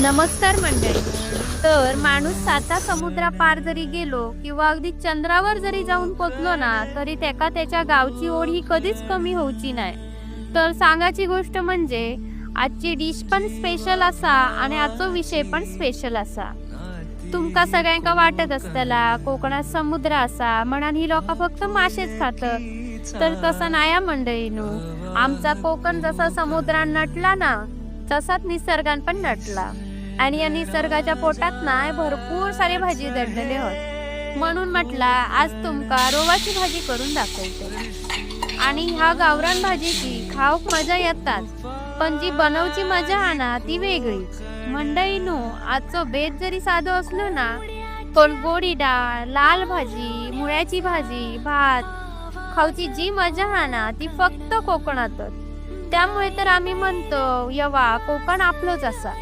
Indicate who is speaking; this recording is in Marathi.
Speaker 1: नमस्कार मंडळी. तर माणूस साता समुद्रा पार जरी गेलो किंवा अगदी चंद्रावर जरी जाऊन पोचलो ना, तरी त्याका त्याच्या गावची ओढ ही कधीच कमी होऊची नाही. तर सांगायची गोष्ट म्हणजे आजची डिश पण स्पेशल असा आणि आजचा विषय पण स्पेशल असा. तुमका सगळ्यांका वाटत असतला कोकणात समुद्र असा म्हणून ही लोक फक्त मासेच खातात. तर तसं नाही हा मंडळीनू. आमचा कोकण जसा समुद्रात नटला ना, तसाच निसर्गान पण नटला. आणि या निसर्गाच्या पोटात ना भरपूर सारे भाजी दडलेले होत. म्हणून म्हटला आज तुमका रोवाची भाजी करून दाखवते. आणि ह्या गावरान भाजीची खाऊक मजा येतात, पण जी बनवची मजा आहे ना ती वेगळी. मंडळीनो, आजचं बेत जरी साधं असलो ना, पण गोडी डाळ, लाल भाजी, मुळ्याची भाजी, भात खाऊची जी मजा आहे ना ती फक्त कोकणातच. त्यामुळे तर आम्ही म्हणतो यवा कोकण आपलंच असा.